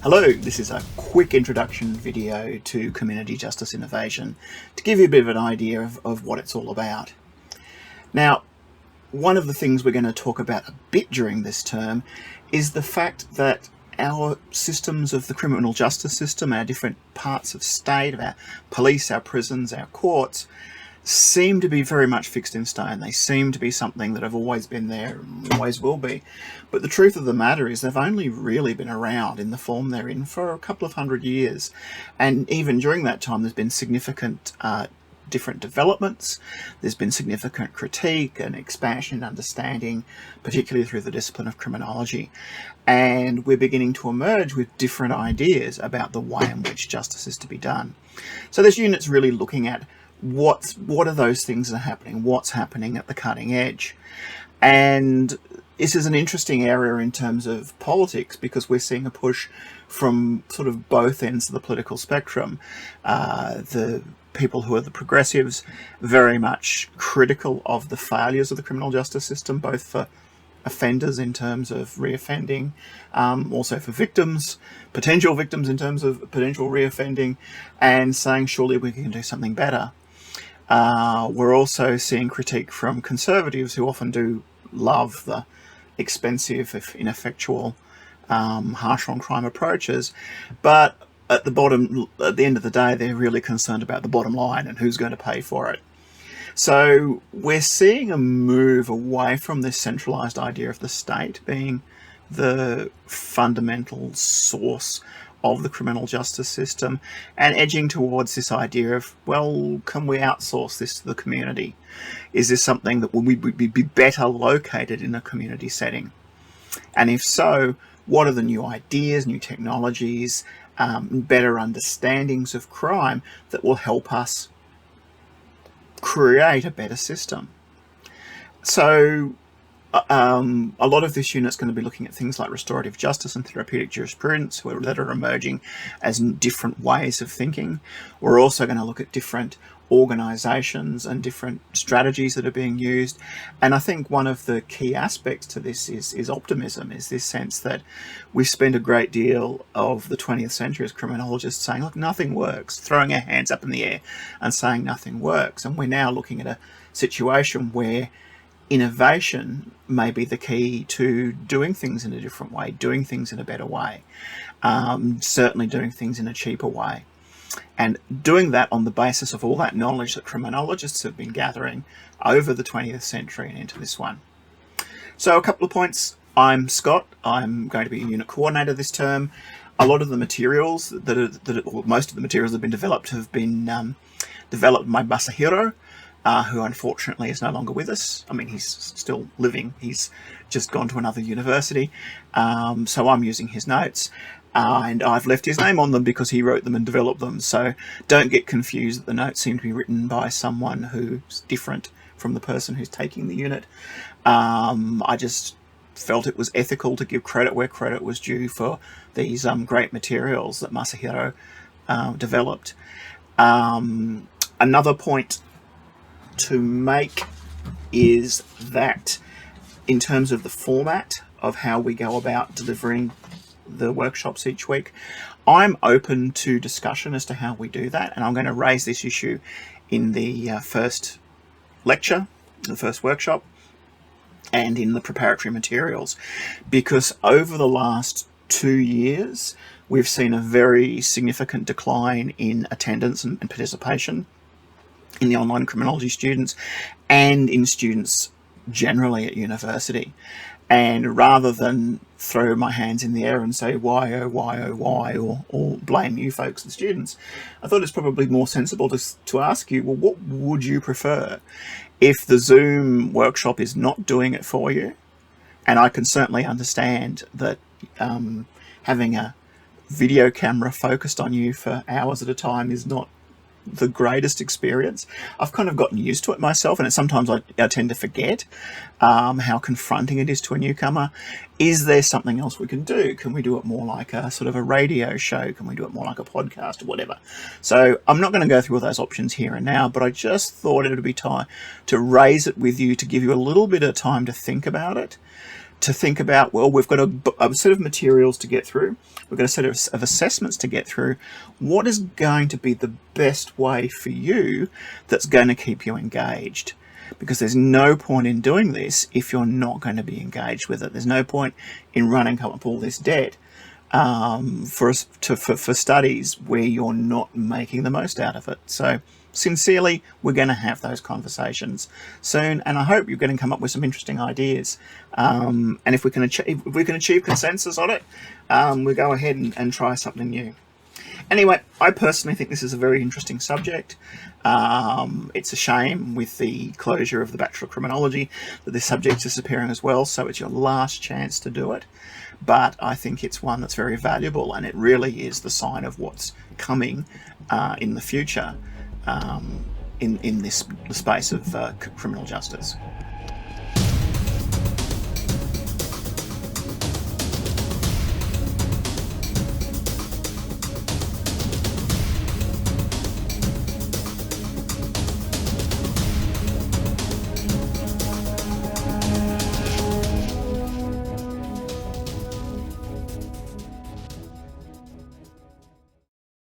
Hello, this is a quick introduction video to community justice innovation to give you a bit of an idea of what it's all about. Now, one of the things we're going to talk about a bit during this term is the fact that our systems of the criminal justice system, our different parts of state, of our police, our prisons, our courts, seem to be very much fixed in stone. They seem to be something that have always been there and always will be. But the truth of the matter is they've only really been around in the form they're in for a couple of 100 years. And even during that time, there's been significant different developments. There's been significant critique and expansion and understanding, particularly through the discipline of criminology. And we're beginning to emerge with different ideas about the way in which justice is to be done. So this unit's really looking at what are those things that are happening, what's happening at the cutting edge. And this is an interesting area in terms of politics because we're seeing a push from sort of both ends of the political spectrum. The people who are the progressives, very much critical of the failures of the criminal justice system, both for offenders in terms of reoffending, also for victims, potential victims in terms of potential reoffending, and saying surely we can do something better. We're also seeing critique from conservatives who often do love the expensive, if ineffectual, harsh on crime approaches, but at the end of the day, they're really concerned about the bottom line and who's going to pay for it. So we're seeing a move away from this centralized idea of the state being the fundamental source of the criminal justice system and edging towards this idea of, well, can we outsource this to the community? Is this something that would be better located in a community setting? And if so, what are the new ideas, new technologies, better understandings of crime that will help us create a better system? So a lot of this unit's going to be looking at things like restorative justice and therapeutic jurisprudence that are emerging as different ways of thinking. We're also going to look at different organisations and different strategies that are being used. And I think one of the key aspects to this is optimism, is this sense that we spend a great deal of the 20th century as criminologists saying, look, nothing works, throwing our hands up in the air and saying nothing works. And we're now looking at a situation where innovation may be the key to doing things in a different way, doing things in a better way, certainly doing things in a cheaper way. And doing that on the basis of all that knowledge that criminologists have been gathering over the 20th century and into this one. So a couple of points. I'm Scott. I'm going to be a unit coordinator this term. A lot of the materials most of the materials that have been developed have been developed by Masahiro, who unfortunately is no longer with us. I mean, he's still living. He's just gone to another university. So I'm using his notes. And I've left his name on them because he wrote them and developed them. So don't get confused that the notes seem to be written by someone who's different from the person who's taking the unit. I just felt it was ethical to give credit where credit was due for these great materials that Masahiro developed. Another point to make is that in terms of the format of how we go about delivering the workshops each week, I'm open to discussion as to how we do that, and I'm going to raise this issue in the first lecture, the first workshop, and in the preparatory materials, because over the last 2 years we've seen a very significant decline in attendance and participation in the online criminology students and in students generally at university. And rather than throw my hands in the air and say why, oh, why, oh, why, or blame you folks, the students, I thought it's probably more sensible to ask you, well, what would you prefer if the Zoom workshop is not doing it for you? And I can certainly understand that having a video camera focused on you for hours at a time is not the greatest experience. I've kind of gotten used to it myself, and sometimes I tend to forget how confronting it is to a newcomer. Is there something else we can do? Can we do it more like a sort of a radio show? Can we do it more like a podcast or whatever? So I'm not going to go through all those options here and now, but I just thought it would be time to raise it with you, to give you a little bit of time to think about it, to think about, well, we've got a set of materials to get through, we've got a set of assessments to get through. What is going to be the best way for you that's going to keep you engaged? Because there's no point in doing this if you're not going to be engaged with it. There's no point in running up all this debt for studies where you're not making the most out of it. So sincerely, we're going to have those conversations soon, and I hope you're going to come up with some interesting ideas. And if we can achieve consensus on it, we'll go ahead and try something new. Anyway, I personally think this is a very interesting subject. It's a shame with the closure of the Bachelor of Criminology that this subject is disappearing as well, so it's your last chance to do it. But I think it's one that's very valuable, and it really is the sign of what's coming in the future in this space of criminal justice.